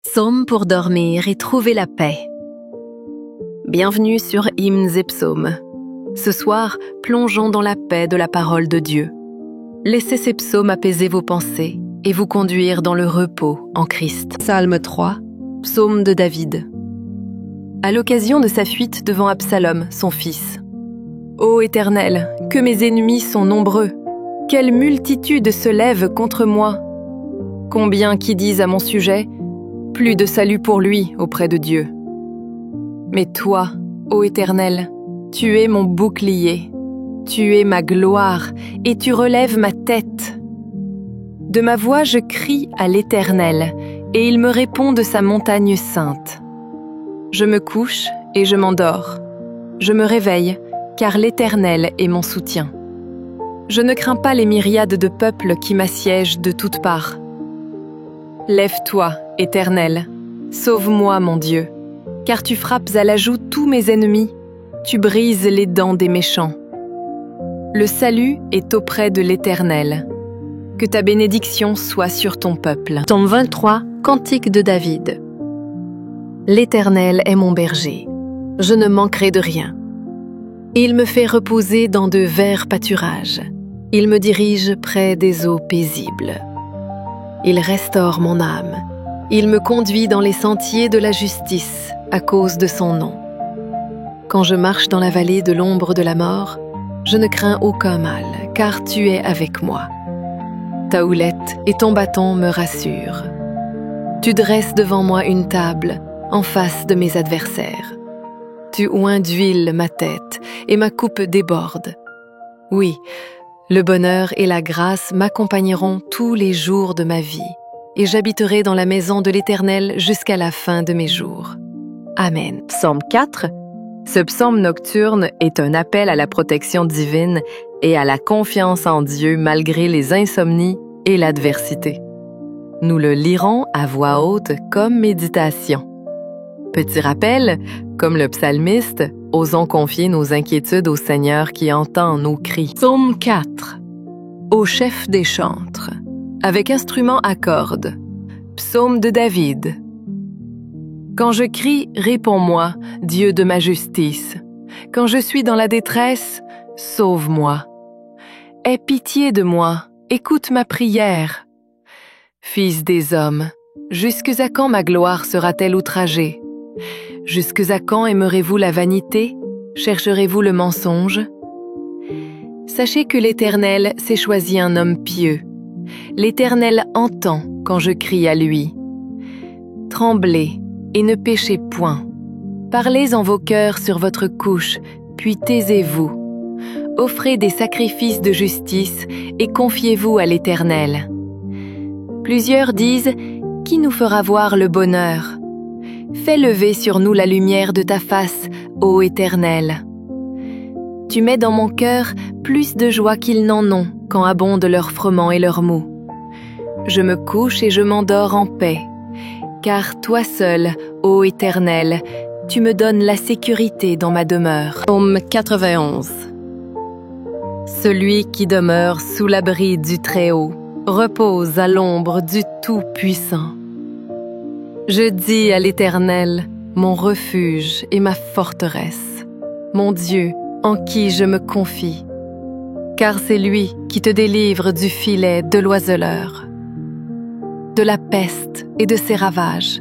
Psaumes pour dormir et trouver la paix. Bienvenue sur Hymnes et Psaumes. Ce soir, plongeons dans la paix de la parole de Dieu. Laissez ces psaumes apaiser vos pensées et vous conduire dans le repos en Christ. Psalme 3, psaume de David. À l'occasion de sa fuite devant Absalom, son fils. Ô Éternel, que mes ennemis sont nombreux! Quelle multitude se lève contre moi! Combien qui disent à mon sujet: plus de salut pour lui auprès de Dieu. Mais toi, ô Éternel, tu es mon bouclier, tu es ma gloire, et tu relèves ma tête. De ma voix je crie à l'Éternel, et il me répond de sa montagne sainte. Je me couche et je m'endors. Je me réveille, car l'Éternel est mon soutien. Je ne crains pas les myriades de peuples qui m'assiègent de toutes parts. Lève-toi, Éternel, sauve-moi, mon Dieu, car tu frappes à la joue tous mes ennemis, tu brises les dents des méchants. Le salut est auprès de l'Éternel. Que ta bénédiction soit sur ton peuple. Psaume 23, Cantique de David. L'Éternel est mon berger, je ne manquerai de rien. Il me fait reposer dans de verts pâturages, il me dirige près des eaux paisibles. Il restaure mon âme. Il me conduit dans les sentiers de la justice à cause de son nom. Quand je marche dans la vallée de l'ombre de la mort, je ne crains aucun mal, car tu es avec moi. Ta houlette et ton bâton me rassurent. Tu dresses devant moi une table en face de mes adversaires. Tu oins d'huile ma tête et ma coupe déborde. Oui, le bonheur et la grâce m'accompagneront tous les jours de ma vie, et j'habiterai dans la maison de l'Éternel jusqu'à la fin de mes jours. Amen. Psaume 4. Ce psaume nocturne est un appel à la protection divine et à la confiance en Dieu malgré les insomnies et l'adversité. Nous le lirons à voix haute comme méditation. Petit rappel, comme le psalmiste, osons confier nos inquiétudes au Seigneur qui entend nos cris. Psaume 4. Au chef des chantres, avec instrument à cordes. Psaume de David. Quand je crie, réponds-moi, Dieu de ma justice. Quand je suis dans la détresse, sauve-moi. Aie pitié de moi, écoute ma prière. Fils des hommes, jusque à quand ma gloire sera-t-elle outragée? Jusque à quand aimerez-vous la vanité? Chercherez-vous le mensonge? Sachez que l'Éternel s'est choisi un homme pieux. L'Éternel entend quand je crie à lui. Tremblez et ne péchez point. Parlez en vos cœurs sur votre couche, puis taisez-vous. Offrez des sacrifices de justice et confiez-vous à l'Éternel. Plusieurs disent: qui nous fera voir le bonheur? Fais lever sur nous la lumière de ta face, ô Éternel. Tu mets dans mon cœur plus de joie qu'ils n'en ont quand abondent leurs froment et leurs mou. Je me couche et je m'endors en paix, car toi seul, ô Éternel, tu me donnes la sécurité dans ma demeure. Psaume 91. Celui qui demeure sous l'abri du Très-Haut repose à l'ombre du Tout-Puissant. Je dis à l'Éternel, mon refuge et ma forteresse, mon Dieu en qui je me confie, car c'est lui qui te délivre du filet de l'oiseleur, de la peste et de ses ravages.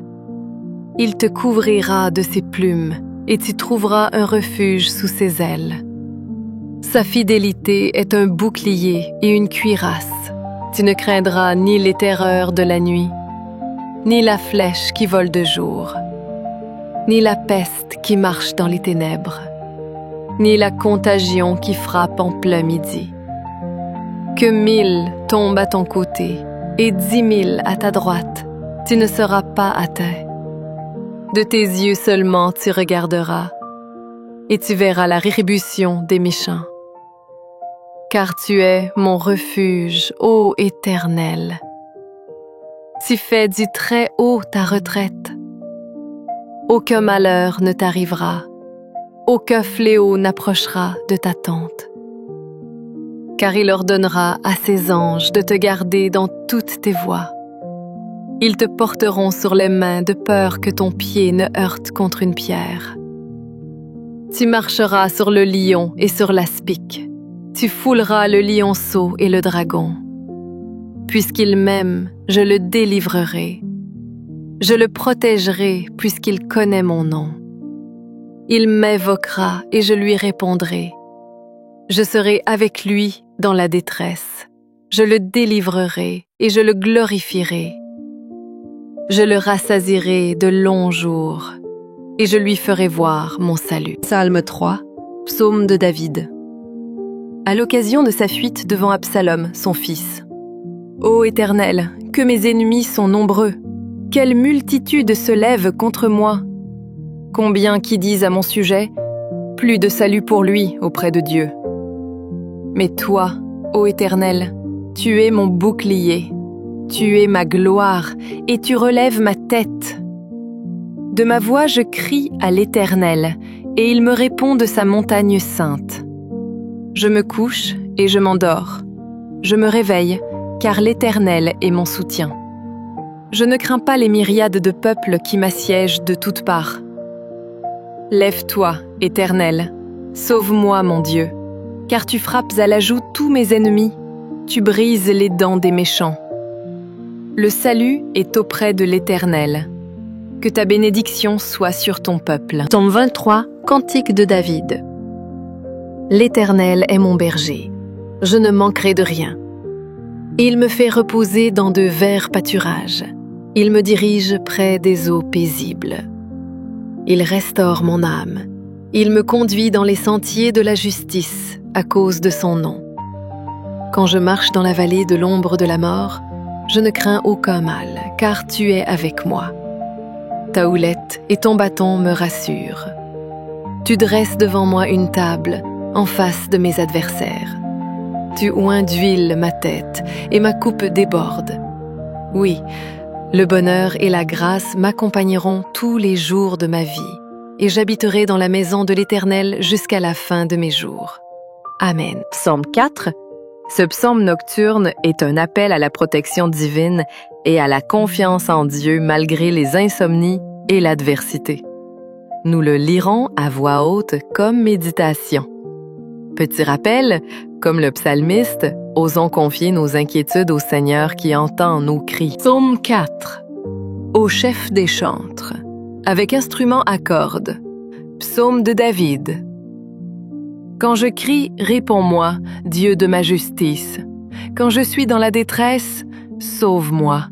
Il te couvrira de ses plumes et tu trouveras un refuge sous ses ailes. Sa fidélité est un bouclier et une cuirasse. Tu ne craindras ni les terreurs de la nuit, ni la flèche qui vole de jour, ni la peste qui marche dans les ténèbres, ni la contagion qui frappe en plein midi. Que 1000 tombent à ton côté et 10 000 à ta droite, tu ne seras pas atteint. De tes yeux seulement tu regarderas, et tu verras la rétribution des méchants. Car tu es mon refuge, ô Éternel. Tu fais du Très-Haut ta retraite. Aucun malheur ne t'arrivera, aucun fléau n'approchera de ta tente. Car il ordonnera à ses anges de te garder dans toutes tes voies. Ils te porteront sur les mains de peur que ton pied ne heurte contre une pierre. Tu marcheras sur le lion et sur l'aspic. Tu fouleras le lionceau et le dragon. Puisqu'il m'aime, je le délivrerai. Je le protégerai puisqu'il connaît mon nom. Il m'invoquera et je lui répondrai. Je serai avec lui dans la détresse. Je le délivrerai et je le glorifierai. Je le rassasierai de longs jours et je lui ferai voir mon salut. Psalme 3, psaume de David. À l'occasion de sa fuite devant Absalom, son fils. Ô Éternel, que mes ennemis sont nombreux! Quelle multitude se lève contre moi! Combien qui disent à mon sujet, plus de salut pour lui auprès de Dieu. Mais toi, ô Éternel, tu es mon bouclier, tu es ma gloire et tu relèves ma tête. De ma voix je crie à l'Éternel et il me répond de sa montagne sainte. Je me couche et je m'endors. Je me réveille car l'Éternel est mon soutien. Je ne crains pas les myriades de peuples qui m'assiègent de toutes parts. Lève-toi, Éternel, sauve-moi, mon Dieu, car tu frappes à la joue tous mes ennemis, tu brises les dents des méchants. Le salut est auprès de l'Éternel. Que ta bénédiction soit sur ton peuple. Psaume 23, Cantique de David. L'Éternel est mon berger, je ne manquerai de rien. Il me fait reposer dans de verts pâturages. Il me dirige près des eaux paisibles. Il restaure mon âme. Il me conduit dans les sentiers de la justice à cause de son nom. Quand je marche dans la vallée de l'ombre de la mort, je ne crains aucun mal, car tu es avec moi. Ta houlette et ton bâton me rassurent. Tu dresses devant moi une table en face de mes adversaires. Tu oins d'huile ma tête et ma coupe déborde. Oui, le bonheur et la grâce m'accompagneront tous les jours de ma vie, et j'habiterai dans la maison de l'Éternel jusqu'à la fin de mes jours. Amen. Psaume 4. Ce psaume nocturne est un appel à la protection divine et à la confiance en Dieu malgré les insomnies et l'adversité. Nous le lirons à voix haute comme méditation. Petit rappel, comme le psalmiste, osons confier nos inquiétudes au Seigneur qui entend nos cris. Psaume 4. Au chef des chantres, avec instrument à cordes. Psaume de David. Quand je crie, réponds-moi, Dieu de ma justice. Quand je suis dans la détresse, sauve-moi.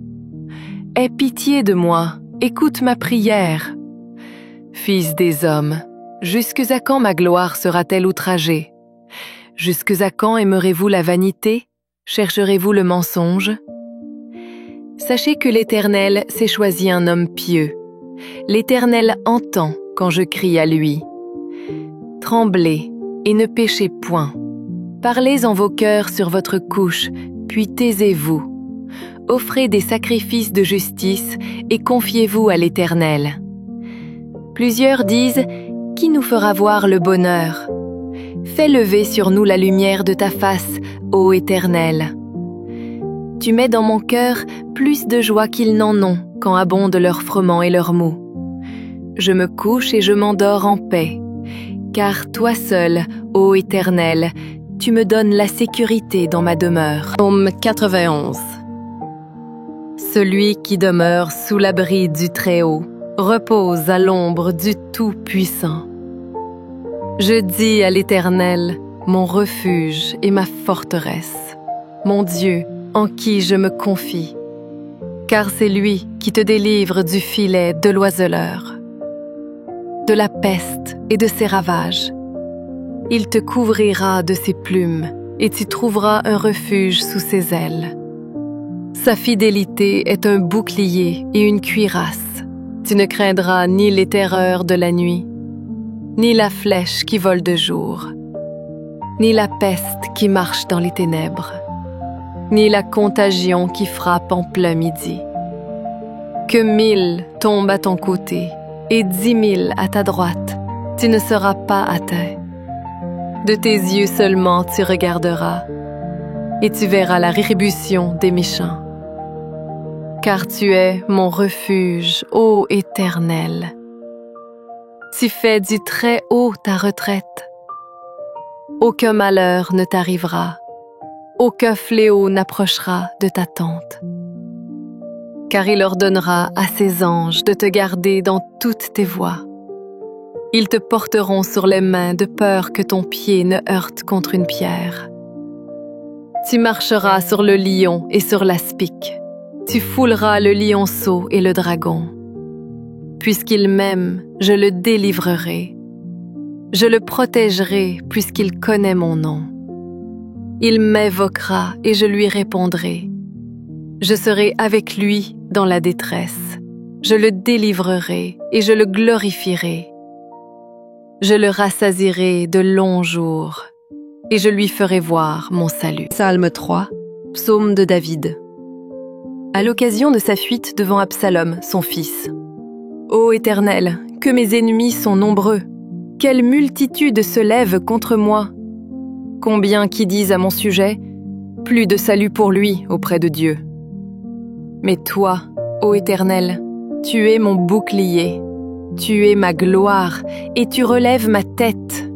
Aie pitié de moi, écoute ma prière. Fils des hommes, jusque à quand ma gloire sera-t-elle outragée? Jusque à quand aimerez-vous la vanité? Chercherez-vous le mensonge? Sachez que l'Éternel s'est choisi un homme pieux. L'Éternel entend quand je crie à lui. Tremblez et ne péchez point. Parlez en vos cœurs sur votre couche, puis taisez-vous. Offrez des sacrifices de justice et confiez-vous à l'Éternel. Plusieurs disent « Qui nous fera voir le bonheur ?» Fais lever sur nous la lumière de ta face, ô Éternel. Tu mets dans mon cœur plus de joie qu'ils n'en ont quand abondent leurs froment et leurs maux. Je me couche et je m'endors en paix, car toi seul, ô Éternel, tu me donnes la sécurité dans ma demeure. Psaume 91. Celui qui demeure sous l'abri du Très-Haut repose à l'ombre du Tout-Puissant. Je dis à l'Éternel, mon refuge et ma forteresse, mon Dieu en qui je me confie, car c'est lui qui te délivre du filet de l'oiseleur, de la peste et de ses ravages. Il te couvrira de ses plumes et tu trouveras un refuge sous ses ailes. Sa fidélité est un bouclier et une cuirasse. Tu ne craindras ni les terreurs de la nuit, ni la flèche qui vole de jour, ni la peste qui marche dans les ténèbres, ni la contagion qui frappe en plein midi. Que 1000 tombent à ton côté et 10 000 à ta droite, tu ne seras pas atteint. De tes yeux seulement tu regarderas, et tu verras la rétribution des méchants. car tu es mon refuge, ô Éternel. Tu fais du très haut ta retraite. Aucun malheur ne t'arrivera, aucun fléau n'approchera de ta tente. Car il ordonnera à ses anges de te garder dans toutes tes voies. Ils te porteront sur les mains de peur que ton pied ne heurte contre une pierre. Tu marcheras sur le lion et sur l'aspic. Tu fouleras le lionceau et le dragon. Puisqu'il m'aime, je le délivrerai. Je le protégerai puisqu'il connaît mon nom. Il m'invoquera et je lui répondrai. Je serai avec lui dans la détresse. Je le délivrerai et je le glorifierai. Je le rassasierai de longs jours et je lui ferai voir mon salut. Psalme 3, psaume de David. À l'occasion de sa fuite devant Absalom, son fils. Ô Éternel, que mes ennemis sont nombreux! Quelle multitude se lève contre moi! Combien qui disent à mon sujet, plus de salut pour lui auprès de Dieu. Mais toi, ô Éternel, tu es mon bouclier, tu es ma gloire et tu relèves ma tête.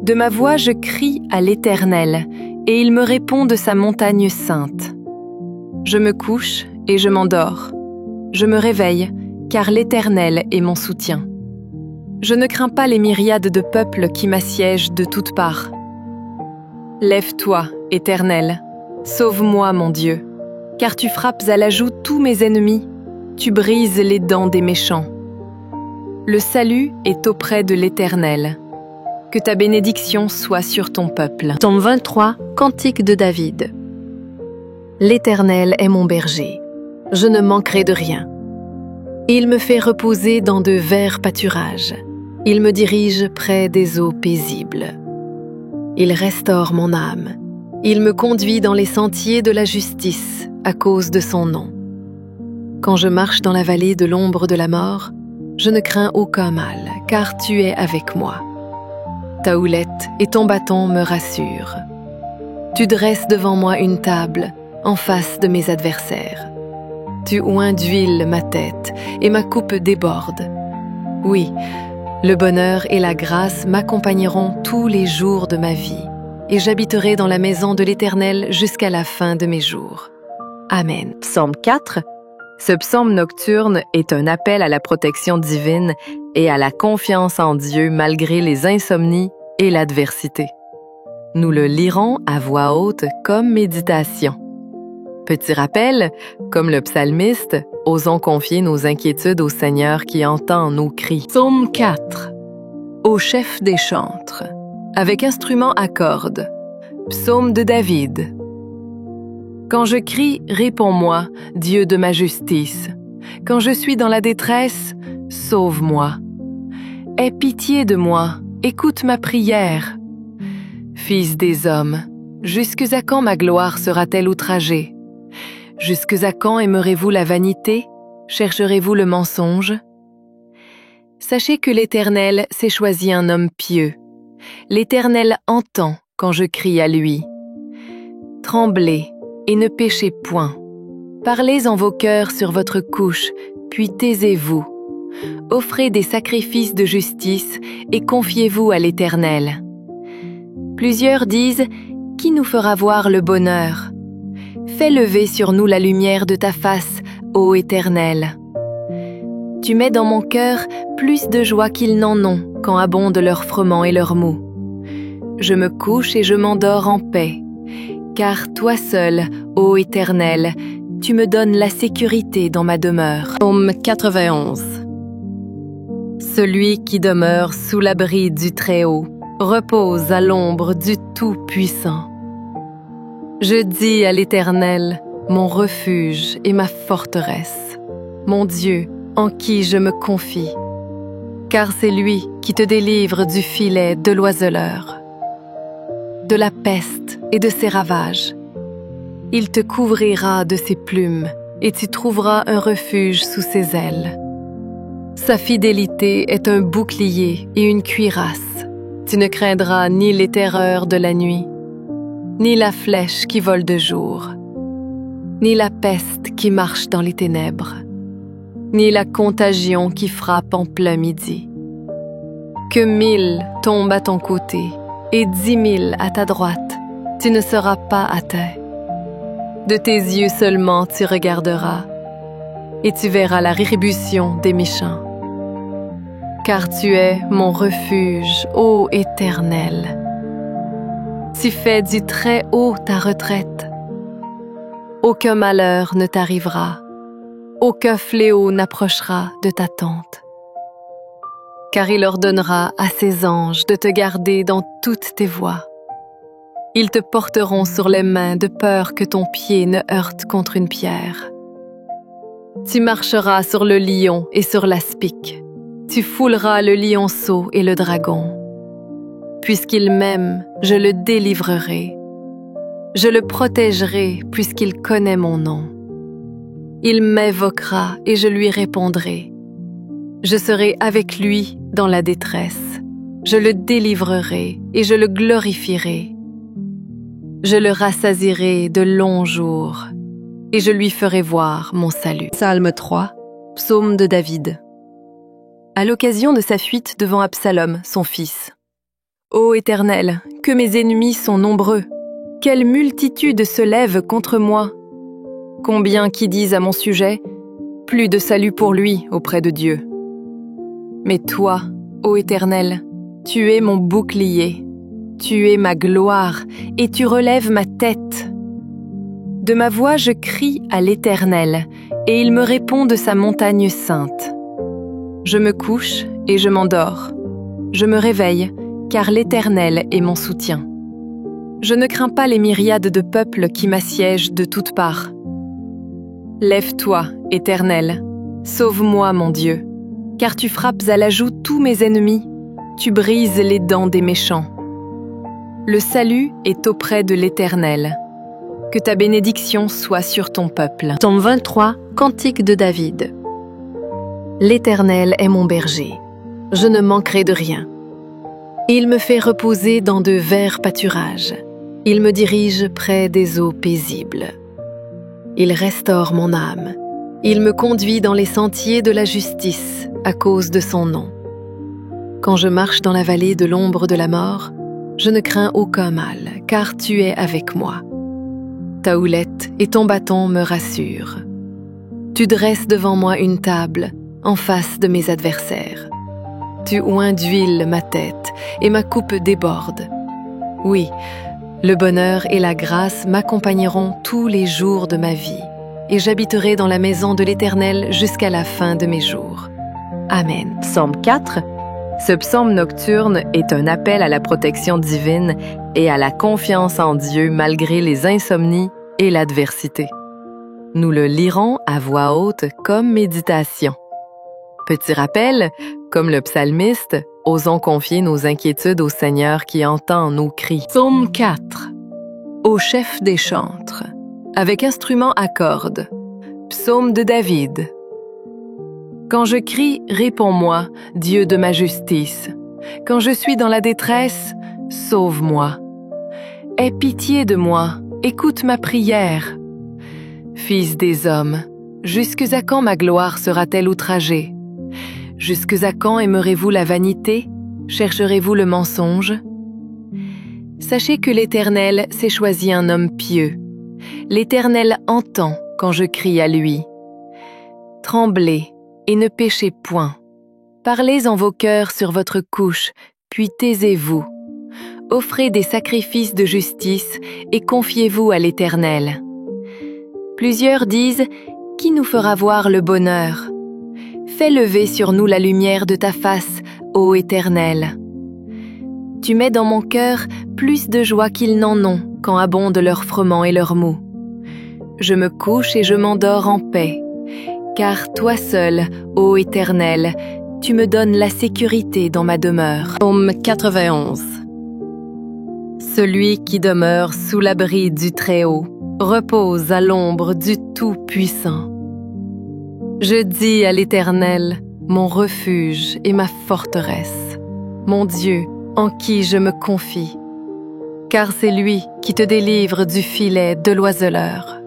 De ma voix je crie à l'Éternel et il me répond de sa montagne sainte. Je me couche et je m'endors. Je me réveille, car l'Éternel est mon soutien. Je ne crains pas les myriades de peuples qui m'assiègent de toutes parts. Lève-toi, Éternel, sauve-moi, mon Dieu, car tu frappes à la joue tous mes ennemis, tu brises les dents des méchants. Le salut est auprès de l'Éternel. Que ta bénédiction soit sur ton peuple. Psaume 23, Cantique de David. L'Éternel est mon berger, je ne manquerai de rien. Il me fait reposer dans de verts pâturages. Il me dirige près des eaux paisibles. Il restaure mon âme. Il me conduit dans les sentiers de la justice à cause de son nom. Quand je marche dans la vallée de l'ombre de la mort, je ne crains aucun mal, car tu es avec moi. Ta houlette et ton bâton me rassurent. Tu dresses devant moi une table en face de mes adversaires. Tu oins d'huile ma tête et ma coupe déborde. Oui, le bonheur et la grâce m'accompagneront tous les jours de ma vie et j'habiterai dans la maison de l'Éternel jusqu'à la fin de mes jours. Amen. Psaume 4. Ce psaume nocturne est un appel à la protection divine et à la confiance en Dieu malgré les insomnies et l'adversité. Nous le lirons à voix haute comme méditation. Petit rappel, comme le psalmiste, osons confier nos inquiétudes au Seigneur qui entend nos cris. Psaume 4. Au chef des chantres, avec instrument à cordes. Psaume de David. Quand je crie, réponds-moi, Dieu de ma justice. Quand je suis dans la détresse, sauve-moi. Aie pitié de moi, écoute ma prière. Fils des hommes, jusque à quand ma gloire sera-t-elle outragée? Jusque à quand aimerez-vous la vanité? Chercherez-vous le mensonge? Sachez que l'Éternel s'est choisi un homme pieux. L'Éternel entend quand je crie à lui. Tremblez et ne péchez point. Parlez en vos cœurs sur votre couche, puis taisez-vous. Offrez des sacrifices de justice et confiez-vous à l'Éternel. Plusieurs disent, qui nous fera voir le bonheur? Fais lever sur nous la lumière de ta face, ô Éternel. Tu mets dans mon cœur plus de joie qu'ils n'en ont quand abondent leurs froment et leurs mou. Je me couche et je m'endors en paix, car toi seul, ô Éternel, tu me donnes la sécurité dans ma demeure. Psaume 91. Celui qui demeure sous l'abri du Très-Haut repose à l'ombre du Tout-Puissant. Je dis à l'Éternel, mon refuge et ma forteresse, mon Dieu en qui je me confie, car c'est lui qui te délivre du filet de l'oiseleur, de la peste et de ses ravages. Il te couvrira de ses plumes et tu trouveras un refuge sous ses ailes. Sa fidélité est un bouclier et une cuirasse. Tu ne craindras ni les terreurs de la nuit, ni la flèche qui vole de jour. ni la peste qui marche dans les ténèbres, ni la contagion qui frappe en plein midi. Que 1000 tombent à ton côté et 10 000 à ta droite, tu ne seras pas atteint. De tes yeux seulement tu regarderas, et tu verras la rétribution des méchants. Car tu es mon refuge, ô Éternel. Tu fais du très haut ta retraite. Aucun malheur ne t'arrivera, aucun fléau n'approchera de ta tente. Car il ordonnera à ses anges de te garder dans toutes tes voies. Ils te porteront sur les mains de peur que ton pied ne heurte contre une pierre. Tu marcheras sur le lion et sur l'aspic. Tu fouleras le lionceau et le dragon. Puisqu'il m'aime, je le délivrerai. Je le protégerai puisqu'il connaît mon nom. Il m'invoquera et je lui répondrai. Je serai avec lui dans la détresse. Je le délivrerai et je le glorifierai. Je le rassasierai de longs jours et je lui ferai voir mon salut. Psalme 3, psaume de David. À l'occasion de sa fuite devant Absalom, son fils. Ô Éternel, que mes ennemis sont nombreux! Quelle multitude se lève contre moi! Combien qui disent à mon sujet, plus de salut pour lui auprès de Dieu. Mais toi, ô Éternel, tu es mon bouclier, tu es ma gloire et tu relèves ma tête. De ma voix je crie à l'Éternel et il me répond de sa montagne sainte. Je me couche et je m'endors. Je me réveille car l'Éternel est mon soutien. Je ne crains pas les myriades de peuples qui m'assiègent de toutes parts. Lève-toi, Éternel, sauve-moi, mon Dieu, car tu frappes à la joue tous mes ennemis, tu brises les dents des méchants. Le salut est auprès de l'Éternel. Que ta bénédiction soit sur ton peuple. Psaume 23, Cantique de David. L'Éternel est mon berger, je ne manquerai de rien. Il me fait reposer dans de verts pâturages. Il me dirige près des eaux paisibles. Il restaure mon âme. Il me conduit dans les sentiers de la justice à cause de son nom. Quand je marche dans la vallée de l'ombre de la mort, je ne crains aucun mal, car tu es avec moi. Ta houlette et ton bâton me rassurent. Tu dresses devant moi une table en face de mes adversaires. Tu oins d'huile ma tête et ma coupe déborde. Oui, le bonheur et la grâce m'accompagneront tous les jours de ma vie, et j'habiterai dans la maison de l'Éternel jusqu'à la fin de mes jours. Amen. Psaume 4. Ce psaume nocturne est un appel à la protection divine et à la confiance en Dieu malgré les insomnies et l'adversité. Nous le lirons à voix haute comme méditation. Petit rappel, comme le psalmiste, osons confier nos inquiétudes au Seigneur qui entend nos cris. Psaume 4. Au chef des chantres, avec instrument à cordes. Psaume de David. Quand je crie, réponds-moi, Dieu de ma justice. Quand je suis dans la détresse, sauve-moi. Aie pitié de moi, écoute ma prière. Fils des hommes, jusque à quand ma gloire sera-t-elle outragée? Jusque à quand aimerez-vous la vanité? Chercherez-vous le mensonge? Sachez que l'Éternel s'est choisi un homme pieux. L'Éternel entend quand je crie à lui. Tremblez et ne péchez point. Parlez en vos cœurs sur votre couche, puis taisez-vous. Offrez des sacrifices de justice et confiez-vous à l'Éternel. Plusieurs disent, qui nous fera voir le bonheur? Fais lever sur nous la lumière de ta face, ô Éternel. Tu mets dans mon cœur plus de joie qu'ils n'en ont quand abondent leurs froment et leurs mou. Je me couche et je m'endors en paix, car toi seul, ô Éternel, tu me donnes la sécurité dans ma demeure. Psaume 91. Celui qui demeure sous l'abri du Très-Haut repose à l'ombre du Tout-Puissant. Je dis à l'Éternel, mon refuge et ma forteresse, mon Dieu en qui je me confie, car c'est lui qui te délivre du filet de l'oiseleur.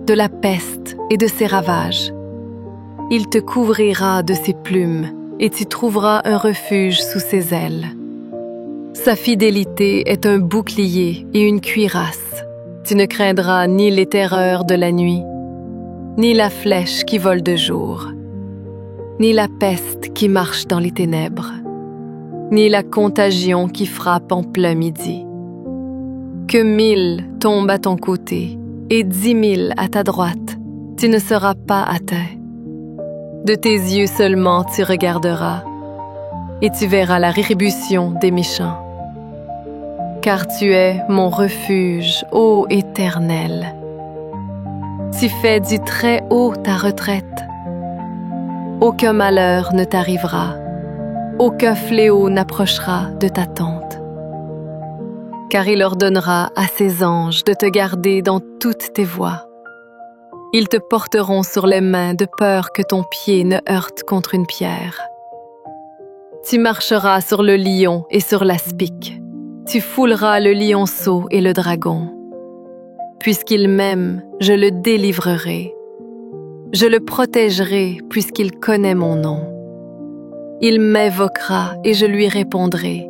de la peste et de ses ravages. Il te couvrira de ses plumes et tu trouveras un refuge sous ses ailes. Sa fidélité est un bouclier et une cuirasse. Tu ne craindras ni les terreurs de la nuit, ni la flèche qui vole de jour, ni la peste qui marche dans les ténèbres, ni la contagion qui frappe en plein midi. Que 1000 tombent à ton côté et 10 000 à ta droite, tu ne seras pas atteint. De tes yeux seulement tu regarderas, et tu verras la rétribution des méchants. Car tu es mon refuge, ô Éternel. Tu fais du très haut ta retraite. Aucun malheur ne t'arrivera, aucun fléau n'approchera de ta tente. Car il ordonnera à ses anges de te garder dans toutes tes voies. Ils te porteront sur les mains de peur que ton pied ne heurte contre une pierre. Tu marcheras sur le lion et sur l'aspic. Tu fouleras le lionceau et le dragon. Puisqu'il m'aime, je le délivrerai. Je le protégerai puisqu'il connaît mon nom. Il m'invoquera et je lui répondrai.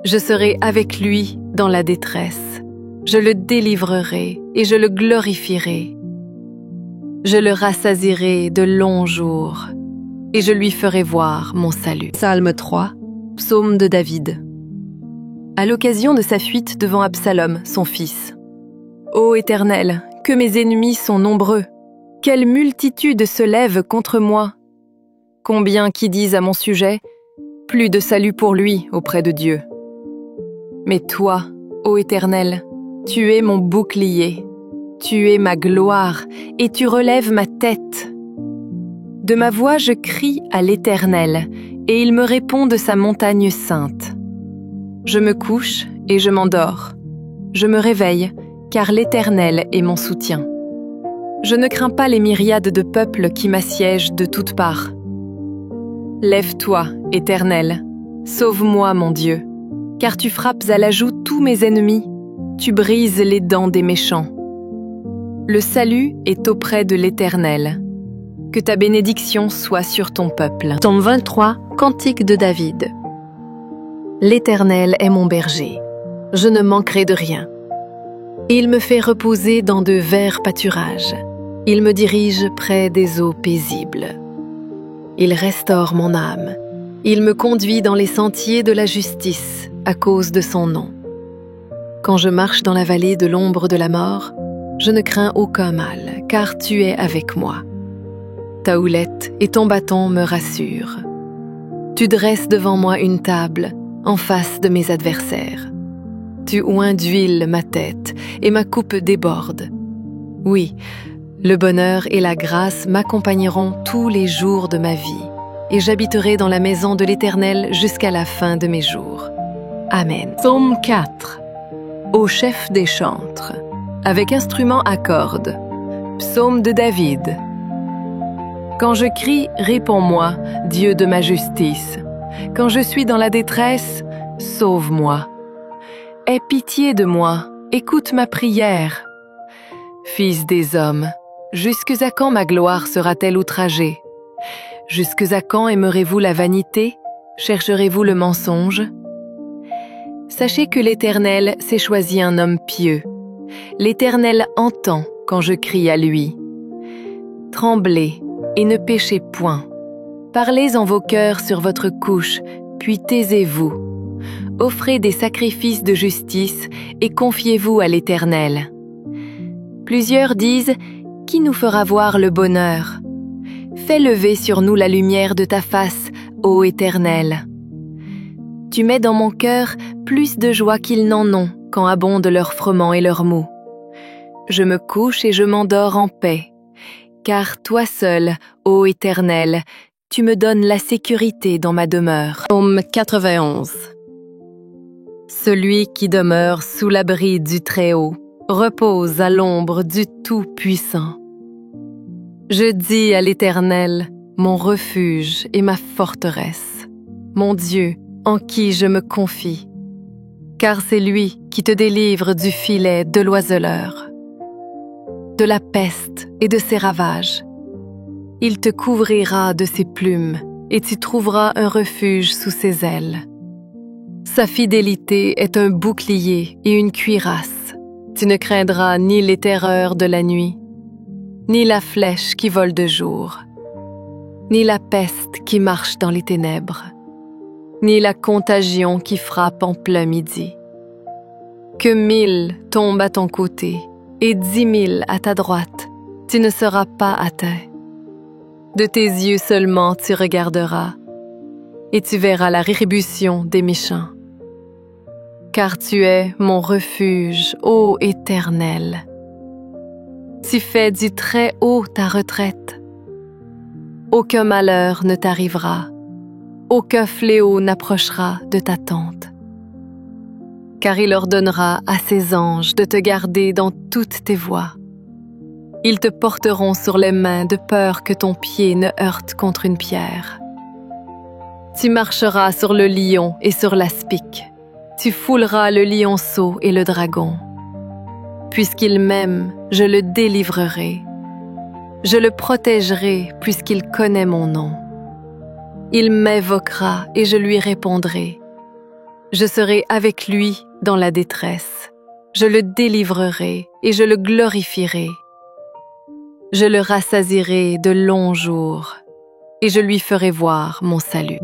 Je serai avec lui dans la détresse. Je le délivrerai et je le glorifierai. Je le rassasierai de longs jours et je lui ferai voir mon salut. Psalme 3, psaume de David. À l'occasion de sa fuite devant Absalom, son fils. Ô Éternel, que mes ennemis sont nombreux! Quelle multitude se lève contre moi! Combien qui disent à mon sujet, plus de salut pour lui auprès de Dieu. Mais toi, ô Éternel, tu es mon bouclier, tu es ma gloire et tu relèves ma tête. De ma voix je crie à l'Éternel et il me répond de sa montagne sainte. Je me couche et je m'endors. Je me réveille car l'Éternel est mon soutien. Je ne crains pas les myriades de peuples qui m'assiègent de toutes parts. Lève-toi, Éternel, sauve-moi, mon Dieu, car tu frappes à la joue tous mes ennemis, tu brises les dents des méchants. Le salut est auprès de l'Éternel. Que ta bénédiction soit sur ton peuple. Psaume 23, Cantique de David. L'Éternel est mon berger, je ne manquerai de rien. Il me fait reposer dans de verts pâturages. Il me dirige près des eaux paisibles. Il restaure mon âme. Il me conduit dans les sentiers de la justice à cause de son nom. Quand je marche dans la vallée de l'ombre de la mort, je ne crains aucun mal, car tu es avec moi. Ta houlette et ton bâton me rassurent. Tu dresses devant moi une table en face de mes adversaires. Tu oins d'huile ma tête et ma coupe déborde. Oui, le bonheur et la grâce m'accompagneront tous les jours de ma vie, et j'habiterai dans la maison de l'Éternel jusqu'à la fin de mes jours. Amen. Psaume 4. Au chef des chantres, avec instrument à cordes. Psaume de David. Quand je crie, réponds-moi, Dieu de ma justice. Quand je suis dans la détresse, sauve-moi. Aie pitié de moi, écoute ma prière. Fils des hommes, jusque à quand ma gloire sera-t-elle outragée? Jusque à quand aimerez-vous la vanité? Chercherez-vous le mensonge? Sachez que l'Éternel s'est choisi un homme pieux. L'Éternel entend quand je crie à lui. Tremblez et ne péchez point. Parlez en vos cœurs sur votre couche, puis taisez-vous. Offrez des sacrifices de justice et confiez-vous à l'Éternel. Plusieurs disent « Qui nous fera voir le bonheur ?» Fais lever sur nous la lumière de ta face, ô Éternel. Tu mets dans mon cœur plus de joie qu'ils n'en ont quand abondent leurs froment et leurs maux. Je me couche et je m'endors en paix, car toi seul, ô Éternel, tu me donnes la sécurité dans ma demeure. Psaume 91. Celui qui demeure sous l'abri du Très-Haut repose à l'ombre du Tout-Puissant. Je dis à l'Éternel, mon refuge et ma forteresse, mon Dieu, en qui je me confie, car c'est lui qui te délivre du filet de l'oiseleur. de la peste et de ses ravages. Il te couvrira de ses plumes et tu trouveras un refuge sous ses ailes. Sa fidélité est un bouclier et une cuirasse. Tu ne craindras ni les terreurs de la nuit, ni la flèche qui vole de jour, ni la peste qui marche dans les ténèbres, ni la contagion qui frappe en plein midi. Que 1000 tombent à ton côté et 10 000 à ta droite, tu ne seras pas atteint. De tes yeux seulement tu regarderas, et tu verras la rétribution des méchants. Car tu es mon refuge, ô Éternel. Tu fais du très haut ta retraite. Aucun malheur ne t'arrivera, aucun fléau n'approchera de ta tente. Car il ordonnera à ses anges de te garder dans toutes tes voies. Ils te porteront sur les mains de peur que ton pied ne heurte contre une pierre. Tu marcheras sur le lion et sur l'aspic. Tu fouleras le lionceau et le dragon. Puisqu'il m'aime, je le délivrerai. Je le protégerai puisqu'il connaît mon nom. Il m'invoquera et je lui répondrai. Je serai avec lui dans la détresse. Je le délivrerai et je le glorifierai. Je le rassasierai de longs jours et je lui ferai voir mon salut.